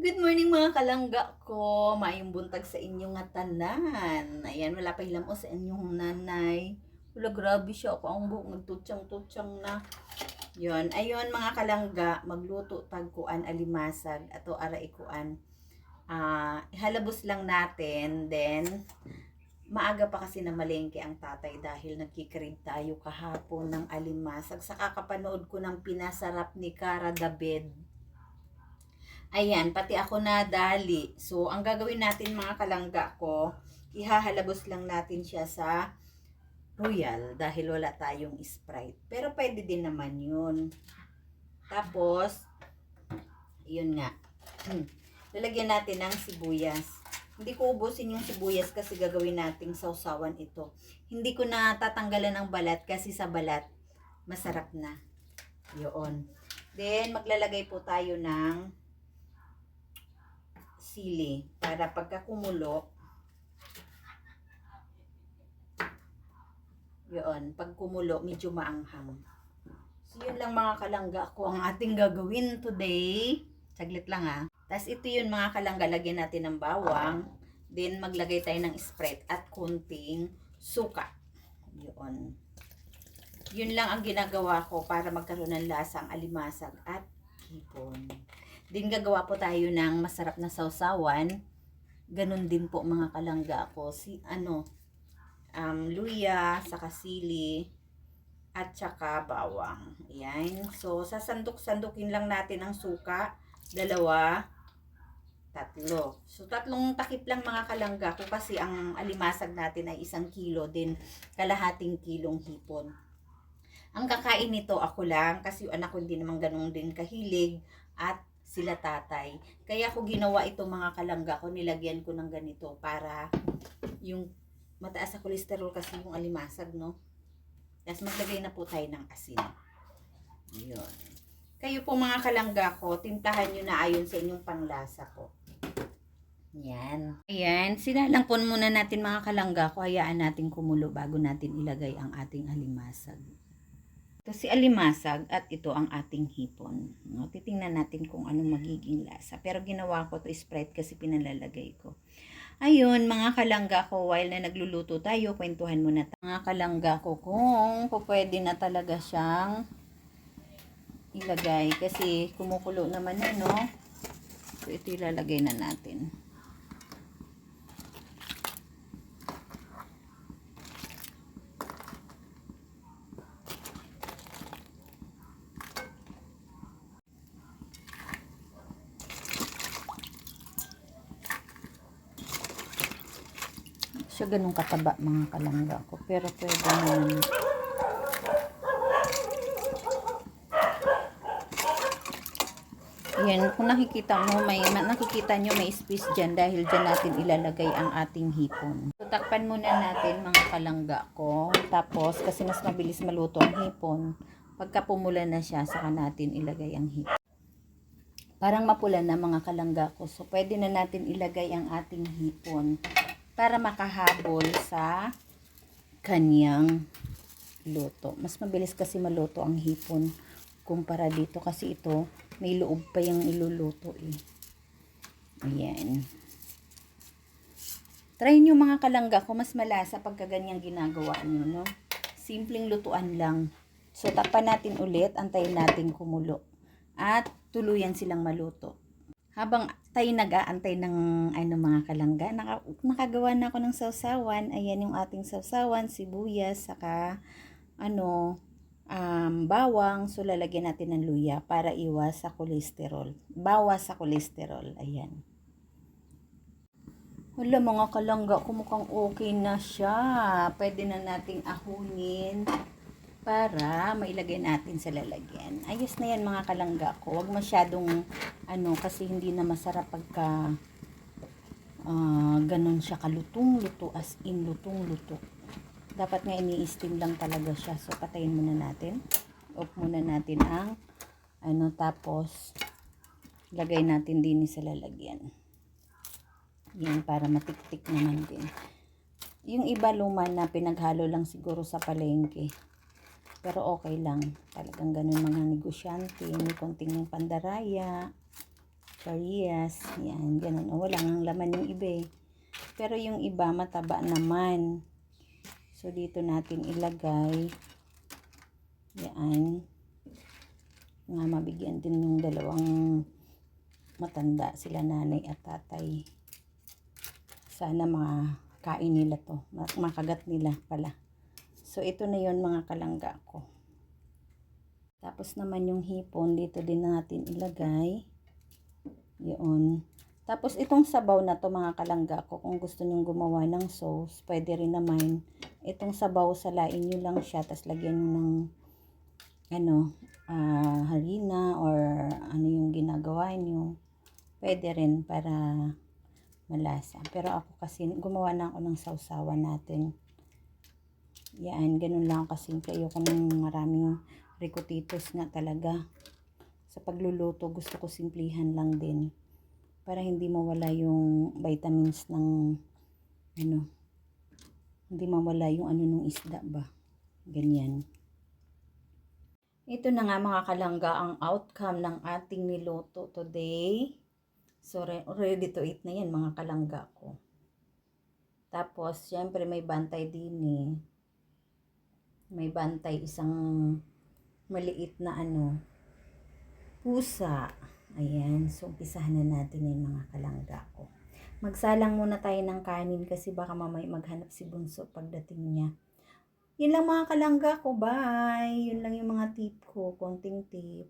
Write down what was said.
Good morning mga kalangga ko. Maayong buntag sa inyong nga tanan. Ayan, wala pa hilamo sa inyong nanay. Wala, grabe siya. Ako ang buhok nagtutsang-tutsang na. Yun. Ayun mga kalangga, magluto tagkuan alimasag. Ato ara ikuan. Ihalabos lang natin. Then, maaga pa kasi na malengke ang tatay dahil nagkikrib tayo kahapon ng alimasag. Sa kakapanood ko ng pinasarap ni Cara David. Ayan, pati ako na dali. So, ang gagawin natin mga kalangga ko, ihahalabos lang natin siya sa Royal dahil wala tayong Sprite. Pero pwede din naman yun. Tapos, yun nga. Lalagyan natin ng sibuyas. Hindi ko ubusin yung sibuyas kasi gagawin nating sausawan ito. Hindi ko na tatanggalan ng balat kasi sa balat, masarap na. Yun. Then, maglalagay po tayo ng sili para pagka kumulo, yun, pag kumulo medyo maanghang. So yun lang mga kalangga ko ang ating gagawin today. Saglit lang ha. Tapos ito yun mga kalangga, lagyan natin ng bawang, then maglagay tayo ng Sprite at kunting suka. Yun lang ang ginagawa ko para magkaroon ng lasang alimasag at hipon. Din gagawa po tayo ng masarap na sausawan. Ganun din po mga kalangga ko. Luya, saka sili, at saka bawang. Ayan. So, sasandok-sandukin lang natin ang suka. 2, 3. So, 3 takip lang mga kalangga ko kasi ang alimasag natin ay 1 kilo din, kalahating kilong hipon. Ang kakain nito ako lang kasi yung anak ko hindi naman ganun din kahilig at sila tatay. Kaya ako ginawa ito mga kalangga ko, nilagyan ko ng ganito para yung mataas sa kolesterol kasi yung alimasag, no? Tapos maglagay na po tayo ng asin. Ayun. Kayo po mga kalangga ko, timplahan nyo na ayon sa inyong panglasa po. Yan. Ayan, sinalangpon muna natin mga kalangga ko, hayaan natin kumulo bago natin ilagay ang ating alimasag. Ito si alimasag at ito ang ating hipon. No, titingnan natin kung anong magiging lasa. Pero ginawa ko to Sprite kasi pinalalagay ko. Ayun, mga kalangga ko, while na nagluluto tayo, kwentuhan muna tayo. Mga kalangga ko, kung pwede na talaga siyang ilagay. Kasi kumukulo naman na, no? So, ito ilalagay na natin. Siya ganun kataba mga kalangga ko, pero pwede naman. Yan, kung nakikita nyo may space dyan dahil dyan natin ilalagay ang ating hipon. So, takpan muna natin mga kalangga ko. Tapos, kasi mas mabilis maluto ang hipon, pagka pumula na siya, saka natin ilagay ang hipon. Parang mapula na mga kalangga ko. So, pwede na natin ilagay ang ating hipon para makahabol sa kanyang luto. Mas mabilis kasi maluto ang hipon kumpara dito kasi ito may loob pa yung iluluto eh. Ayan. Try nyo mga kalangga ko, mas malasa pagka ganyang ginagawa nyo, no? Simpleng lutuan lang. So, takpan natin ulit, antayin natin kumulo. At tuluyan silang maluto. Habang tayo nag-aantay ng mga kalangga, nakagawa na ako ng sausawan. Ayan yung ating sausawan, sibuyas, saka bawang. So, lalagyan natin ng luya para iwas sa kolesterol. Bawas sa kolesterol. Ayan. Wala mga kalangga, kumukhang okay na siya. Pwede na nating ahunin para mailagay natin sa lalagyan. Ayos na yan mga kalangga ko. Huwag masyadong kasi hindi na masarap pagka ganun siya kalutong-luto, as in lutong-luto. Dapat nga ini-steam lang talaga siya. So patayin muna natin. Off muna natin ang tapos lagay natin din sa lalagyan. Yan para matiktik naman din. Yung iba luma na pinaghalo lang siguro sa palengke. Pero okay lang. Talagang ganun mga negosyante. May konting pandaraya. Parias. Yan, ganun. O, wala nang laman yung iba eh. Pero yung iba, mataba naman. So, dito natin ilagay. Yan. Nga, mabigyan din yung dalawang matanda, sila nanay at tatay. Sana makain nila to. Makagat nila pala. So, ito na yon mga kalangga ko. Tapos naman yung hipon, dito din natin ilagay. Yun. Tapos itong sabaw na to mga kalangga ko, kung gusto nyong gumawa ng sauce, pwede rin naman. Itong sabaw, salain nyo lang siya, tapos lagyan nyo ng harina or ano yung ginagawa nyo. Pwede rin para malasa. Pero ako kasi, gumawa na ako ng sausawan natin. Yan, ganun lang kasi. Ayoko ng maraming ricotitos nga talaga. Sa pagluluto, gusto ko simplihan lang din. Para hindi mawala yung vitamins ng hindi mawala yung ng isda ba. Ganyan. Ito na nga mga kalangga ang outcome ng ating niluto today. So, ready to eat na yan mga kalangga ko. Tapos, syempre may bantay din eh. May bantay isang maliit na pusa. Ayan, so umpisahan na natin yung mga kalangga ko. Magsalang muna tayo ng kanin kasi baka mamaya maghanap si Bunso pagdating niya. Yun lang mga kalangga ko, bye! Yun lang yung mga tip ko, konting tip.